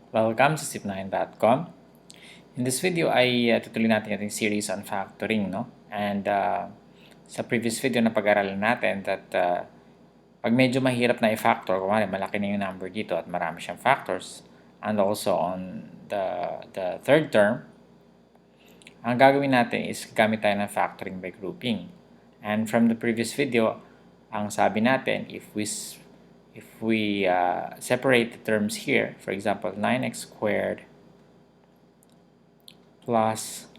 Welcome sa zip9.com. In this video ay tutuloy natin ating series on factoring, no? And sa previous video na pag-aralan natin that pag medyo mahirap na i-factor, kung malaki na yung number dito at marami siyang factors, and also on the third term, ang gagawin natin is gamit tayo ng factoring by grouping. And from the previous video, ang sabi natin, if we separate the terms here, for example, 9x squared plus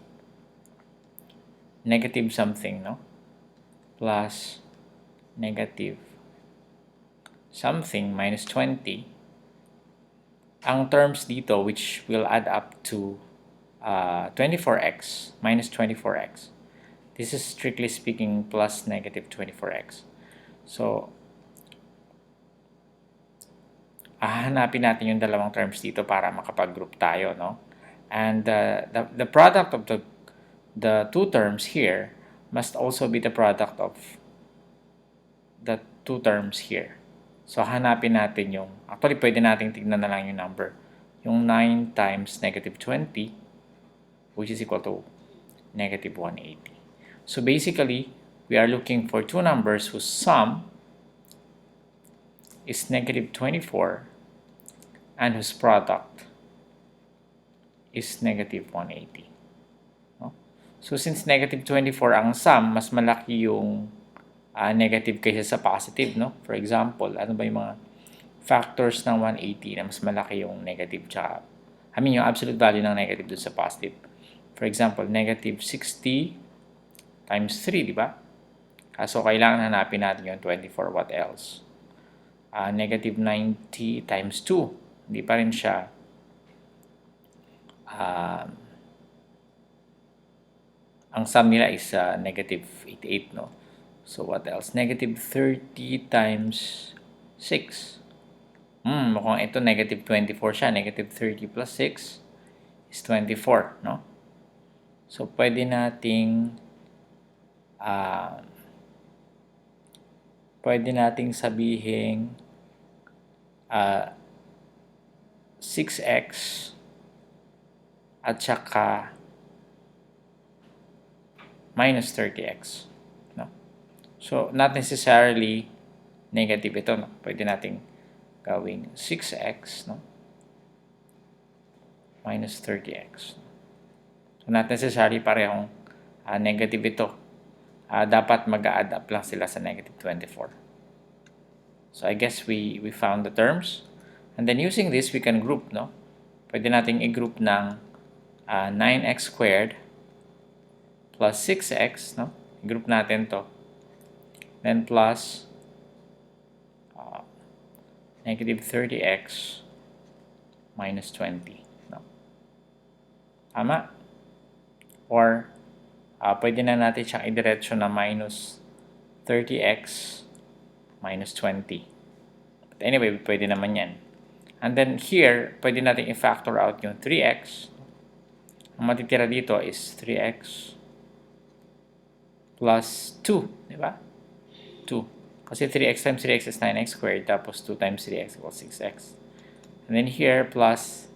negative something, no? Plus negative something minus 20. Ang terms dito which will add up to 24x minus 24x. This is strictly speaking plus negative 24x. So, hahanapin natin yung dalawang terms dito para makapag-group tayo, no? And the product of the two terms here must also be the product of the two terms here. So, hanapin natin yung, actually pwede natin tignan na lang yung number. Yung 9 times negative 20, which is equal to negative 180. So, basically, we are looking for two numbers whose sum is negative 24 and whose product is negative 180. No? So, since negative 24 ang sum, mas malaki yung negative kaysa sa positive. No? For example, ano ba yung mga factors ng 180 na mas malaki yung negative tsaka, yung absolute value ng negative dun sa positive. For example, negative 60 times 3, di ba? So, kailangan hanapin natin yung 24. What else? Negative 90 times 2. Hindi pa rin siya ang sum nila is negative 88, no? So, what else? Negative 30 times 6. Mukhang ito negative 24 siya. Negative 30 plus 6 is 24, no? So, pwede nating sabihin 6x at saka minus 30x. No? So, not necessarily negative ito. No? Pwede nating gawing 6x, no? Minus 30x. So, not necessarily parehong negative ito. Dapat mag-add up lang sila sa negative 24. So, I guess we found the terms. And then, using this, we can group, no? Pwede nating i-group ng 9x squared plus 6x, no? I-group natin to. Then, plus negative 30x minus 20, no? Tama? Or, pwede na natin siyang idiretso na minus 30x minus 20. But anyway, pwede naman yan. And then here, pwede natin i-factor out yung 3x. Ang matitira dito is 3x plus 2, di ba? 2. Kasi 3x times 3x is 9x squared, tapos 2 times 3x equals 6x. And then here, plus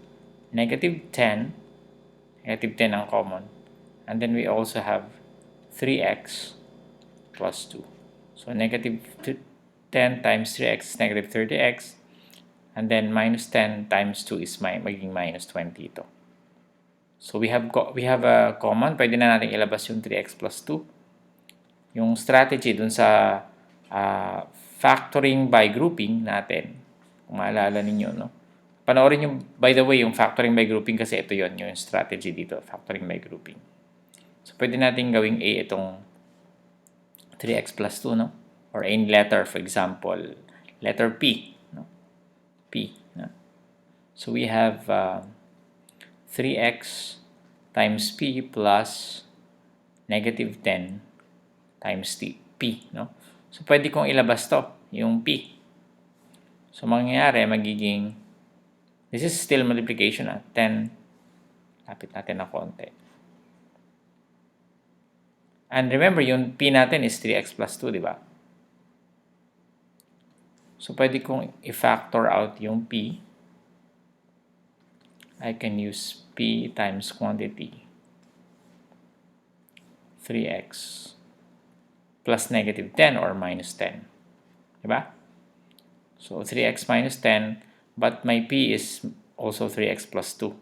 negative 10. Negative 10 ang common. And then we also have 3x plus 2. So, negative 10 times 3x is negative 30x. And then, minus 10 times 2 is magiging minus 20 ito. So, we have a common. Pwede na natin ilabas yung 3x plus 2. Yung strategy dun sa factoring by grouping natin. Kung maalala ninyo, no? Panoorin yung, by the way, yung factoring by grouping kasi ito yon yung strategy dito, factoring by grouping. So, pwede natin gawing A itong 3x plus 2, no? Or any letter, for example, letter P, no? P, no? So, we have 3x times P plus negative 10 times P, no? So, pwede kong ilabas to, yung P. So, mangyayari, magiging, this is still multiplication, 10, lapit natin na konti. And remember, yung P natin is 3x plus 2, di ba? So, pwede kong i-factor out yung P. I can use P times quantity 3x plus negative 10 or minus 10. Diba? So 3x minus 10, but my P is also 3x plus 2.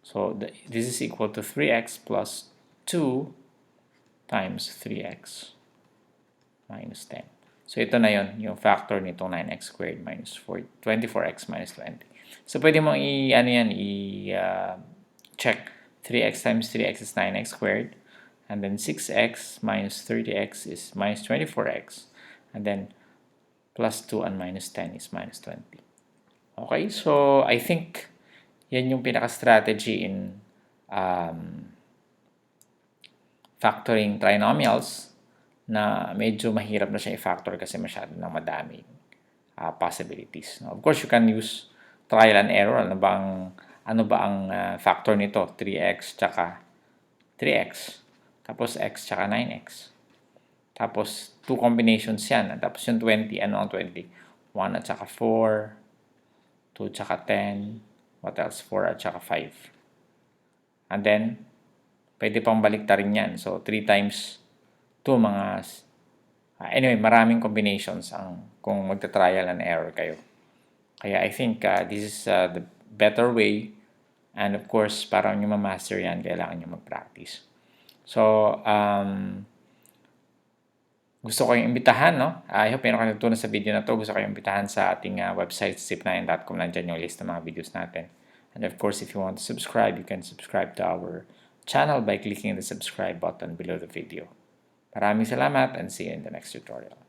So this is equal to 3x plus 2 times 3x minus 10. So ito na yon, yung factor nitong 9x squared minus 24x minus 20. So pwede mong check 3x times 3x is 9x squared. And then 6x minus 30x is minus 24x. And then plus 2 and minus 10 is minus 20. Okay, so I think yan yung pinaka-strategy in factoring trinomials na medyo mahirap na siya i-factor kasi masyado ng madaming possibilities. Now, of course, you can use trial and error. Ano ba ang factor nito? 3x tsaka 3x. Tapos x tsaka 9x. Tapos 2 combinations yan. Tapos yung 20, ano ang 20? 1 at saka 4, 2 tsaka 10, what else? 4 at saka 5. And then, pwede pang baliktarin yan. So, 3 times 2 mga... anyway, maraming combinations kung magta-trial and error kayo. Kaya I think this is the better way. And of course, para nyo ma-master yan, kailangan nyo mag-practice. So, gusto ko yung imbitahan, no? I hope meron kayo natutunan sa video na to. Gusto ko yung imbitahan sa ating website, zip9.com. Nandiyan yung list ng mga videos natin. And of course, if you want to subscribe, you can subscribe to our channel by clicking the subscribe button below the video. Maraming salamat and see you in the next tutorial.